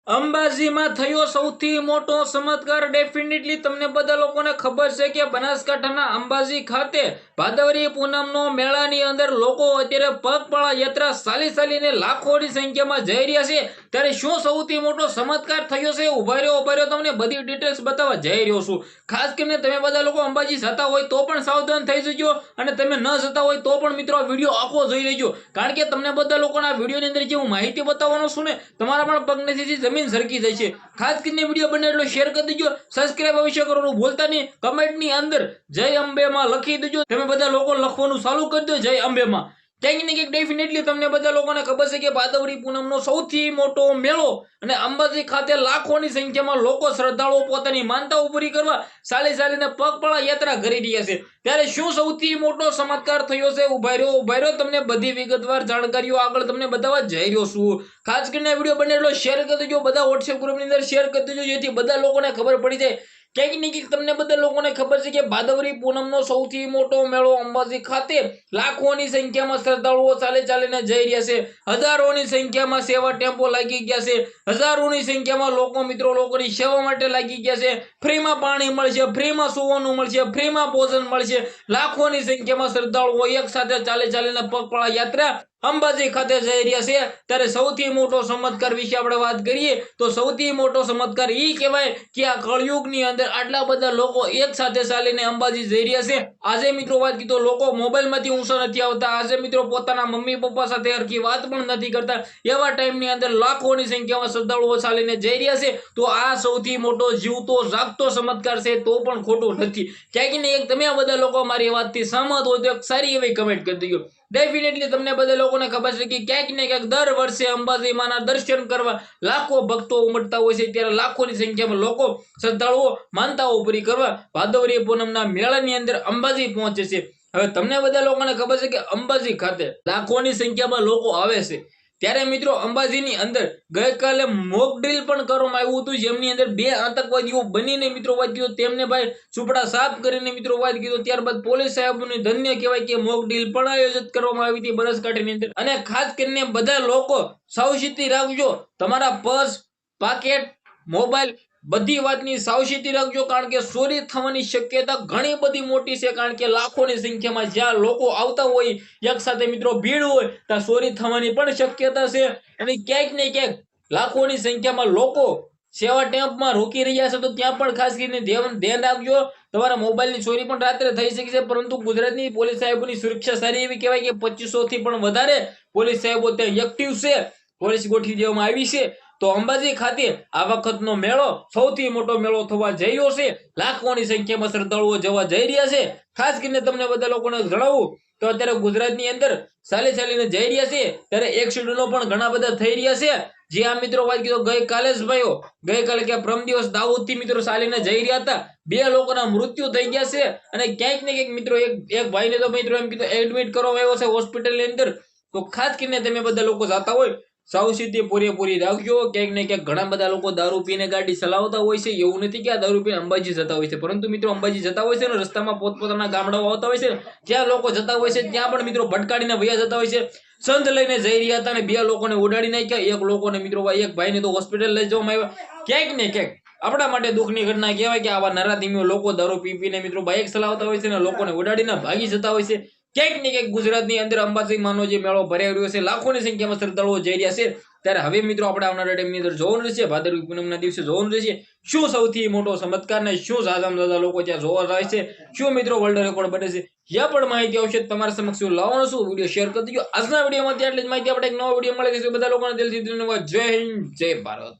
અંબાજીમાં થયો સૌથી મોટો ચમત્કાર। ડેફિનેટલી તમને બધા લોકોને ખબર છે કે બનાસકાંઠાના અંબાજી ખાતે ભાદરવી પૂનમનો મેળાની અંદર લોકો અત્યારે પગપાળા યાત્રા ચાલીને લાખોની સંખ્યામાં જઈ રહ્યા છે। ત્યારે શું સૌથી મોટો ચમત્કાર થયો છે, ઉભા રહ્યો તમને બધી ડિટેલ્સ બતાવવા જઈ રહ્યો છું। ખાસ કરીને તમે બધા લોકો અંબાજી જતા હોય તો પણ સાવધાન થઈ જજો, અને તમે ન જતા હોય તો પણ મિત્રો આ વિડીયો આખો જોઈ લેજો, કારણ કે તમને બધા લોકોના વિડીયોની અંદર જે હું માહિતી બતાવવાનો છું ને, તમારા પણ પગ નથી જમીન સરકી જાય છે। ખાસ કરીને વિડીયો બને એટલો શેર કરી દેજો, સબસ્ક્રાઇબ અવશ્ય કરવાનું ભૂલતા નહીં। કમેન્ટની અંદર જય અંબે માં લખી દેજો, તમે બધા લોકો લખવાનું ચાલુ કરી દો જય અંબે માં। ક્યાંક ને ક્યાંક ડેફિનેટલી તમને બધા લોકોને ખબર છે કે ભાદરવી પૂનમનો સૌથી મોટો મેળો અને અંબાજી ખાતે લાખોની સંખ્યામાં લોકો શ્રદ્ધાળુઓ પોતાની માનતાઓ પૂરી કરવા ચાલીને પગપાળા યાત્રા કરી રહ્યા છે। ત્યારે શું સૌથી મોટો ચમત્કાર થયો છે, ઉભા રહ્યો તમને બધી વિગતવાર જાણકારીઓ આગળ તમને બતાવવા જઈ રહ્યો છું। ખાસ કરીને વિડીયો બને એટલો શેર કરી દેજો, બધા વોટ્સએપ ગ્રુપની અંદર શેર કરી દેજો, જેથી બધા લોકોને ખબર પડી જાય। ક્યાંક ને ક્યાંક તમને બધા લોકોને ખબર છે કે ભાદરવી પૂનમનો સૌથી મોટો મેળો અંબાજી ખાતે લાખોની સંખ્યામાં શ્રદ્ધાળુઓ ચાલીને જઈ રહ્યા છે। હજારોની સંખ્યામાં સેવા ટેમ્પો લાગી ગયા છે, હજારોની સંખ્યામાં લોકો મિત્રો લોકોની સેવા માટે લાગી ગયા છે। ફ્રીમાં પાણી મળશે, ફ્રીમાં સુવાનું મળશે, ફ્રીમાં ભોજન મળશે। લાખોની સંખ્યામાં શ્રદ્ધાળુઓ એક સાથે ચાલીને પગપાળા યાત્રા અંબાજી ખાતે જઈ રહ્યા છે। ત્યારે સૌથી મોટો ચમત્કાર વિશે આપણે વાત કરીએ તો સૌથી મોટો ચમત્કાર એ કહેવાય કે આ કળયુગની અંદર આટલા બધા લોકો એક સાથે ચાલીને અંબાજી જઈ રહ્યા છે। આજે મિત્રો વાત કીધો લોકો મોબાઈલમાંથી ઊંચા નથી આવતા, આજે મિત્રો પોતાના મમ્મી પપ્પા સાથે હરખી વાત પણ નથી કરતા, એવા ટાઈમની અંદર લાખોની સંખ્યામાં શ્રદ્ધાળુઓ ચાલીને જઈ રહ્યા છે। તો આ સૌથી મોટો જીવતો જાગતો ચમત્કાર છે, તો પણ ખોટું નથી। ક્યાંક ને એક તમે આ બધા લોકો મારી વાતથી સહમત હોય તો એક સારી એવી કમેન્ટ કરી દેજો। ડેફિનેટલી તમને બધા લોકોને ખબર છે કે ક્યાંક ને ક્યાંક દર વર્ષે અંબાજી માના દર્શન કરવા લાખો ભક્તો ઉમટતા હોય છે। ત્યારે લાખોની સંખ્યામાં લોકો શ્રદ્ધાળુઓ માનતાઓ પૂરી કરવા ભાદરવી પૂનમના મેળાની અંદર અંબાજી પહોંચે છે। હવે તમને બધા લોકોને ખબર છે કે અંબાજી ખાતે લાખોની સંખ્યામાં લોકો આવે છે। ત્યારે મિત્રો અંબાજીની અંદર ગઈકાલે મોક ડ્રીલ પણ કરવામાં આવ્યું હતું, જેમની અંદર 2 આતંકવાદીઓ બનીને મિત્રો વાત કીધો, તેમને ભાઈ સુપડા સાફ કરીને મિત્રો વાત કીધો। ત્યારબાદ પોલીસ સાહેબોને ધન્ય કહેવાય કે મોક ડ્રીલ પણ આયોજિત કરવામાં આવી હતી બનાસકાંઠાની અંદર। અને ખાસ કરીને બધા લોકો સાવચેતી રાખજો, તમારા પર્સ, પાકેટ, મોબાઈલ બધી વાતની સાવચેતી રાખજો, કારણ કે ચોરી થવાની શક્યતા ઘણી બધી મોટી છે। કારણ કે લાખોની સંખ્યામાં જ્યાં લોકો આવતા હોય એક સાથે મિત્રો ભીડ હોય ત્યાં ચોરી થવાની પણ શક્યતા છે। અને ક્યાંક ને ક્યાંક લાખોની સંખ્યામાં લોકો સેવા ટેમ્પમાં રોકી રહ્યા છે, તો ત્યાં પણ ખાસ કરીને ધ્યાન રાખજો। તમારા મોબાઈલની ચોરી પણ રાત્રે થઈ શકે છે, પરંતુ ગુજરાતની પોલીસ સાહેબોની સુરક્ષા સારી એવી કહેવાય કે 2500 થી પણ વધારે પોલીસ સાહેબો ત્યાં એક્ટિવ છે, પોલીસ ગોઠવી દેવામાં આવી છે। તો અંબાજી ખાતે આ વખતનો મેળો સૌથી મોટો મેળો થવા જઈ રહ્યો છે, લાખોની સંખ્યામાં શ્રદ્ધાળુઓ જવા જઈ રહ્યા છે। ખાસ કરીને તમને બધા લોકોને જણાવું તો અત્યારે ગુજરાતની અંદર ચાલીને જઈ રહ્યા છે, ત્યારે એક્સિડન્ટો પણ ઘણા બધા થઈ રહ્યા છે। જે આ મિત્રો વાત કીધો ગઈકાલે જ ભાઈઓ ગઈકાલે કે પ્રમ દિવસ દાહોદ થી મિત્રો ચાલીને જઈ રહ્યા હતા, 2 લોકોના મૃત્યુ થઈ ગયા છે। અને ક્યાંક ને ક્યાંક મિત્રો એક ભાઈને તો મિત્રો એમ કીધું એડમિટ કરવામાં આવ્યો છે હોસ્પિટલની અંદર। તો ખાસ કરીને તમે બધા લોકો જાતા હોય સાવચેતી પૂરેપૂરી રાખજો। ક્યાંક ને ક્યાંક ઘણા બધા લોકો દારૂ પીને ગાડી ચલાવતા હોય છે, એવું નથી કે આ દારૂ પીને અંબાજી જતા હોય છે, પરંતુ મિત્રો અંબાજી જતા હોય છે ને રસ્તામાં પોતપોતાના ગામડાઓ આવતા હોય છે, જ્યાં લોકો જતા હોય છે ત્યાં પણ મિત્રો ભટકાડીને વયા જતા હોય છે। સંત લઈને જઈ રહ્યા હતા અને 2 લોકોને ઉડાડી નાખ્યા, એક લોકોને મિત્રો એક ભાઈને તો હોસ્પિટલ લઈ જવામાં આવ્યા। ક્યાંક ને ક્યાંક આપણા માટે દુઃખની ઘટના કહેવાય કે આવા નરાધીમીઓ લોકો દારૂ પીને મિત્રો બાઇક ચલાવતા હોય છે અને લોકોને ઉડાડીને ભાગી જતા હોય છે। ક્યાંક ને ક્યાંક ગુજરાતની અંદર અંબાજી માનો જે મેળો ભરાઈ રહ્યો છે, લાખોની સંખ્યામાં શ્રદ્ધાળુઓ જઈ રહ્યા છે। ત્યારે હવે મિત્રો આપણે આવનારા ટાઈમની અંદર જોવાનું રહેશે, ભાદરવી પૂનમના દિવસે જોવાનું રહેશે શું સૌથી મોટો ચમત્કાર ને શું ઝાઝામાં લોકો ત્યાં જોવા જાય છે, શું મિત્રો વર્લ્ડ રેકોર્ડ બને છે, જ્યાં પણ માહિતી આવશે તમારા સમક્ષ લાવવાનો છું। વિડીયો શેર કરી દેજો। આજના વિડીયોમાં આટલી જ માહિતી, આપણે એક નવો વિડીયો મળે છે। બધા લોકોને દિલથી ધન્યવાદ। જય હિન્દ, જય ભારત।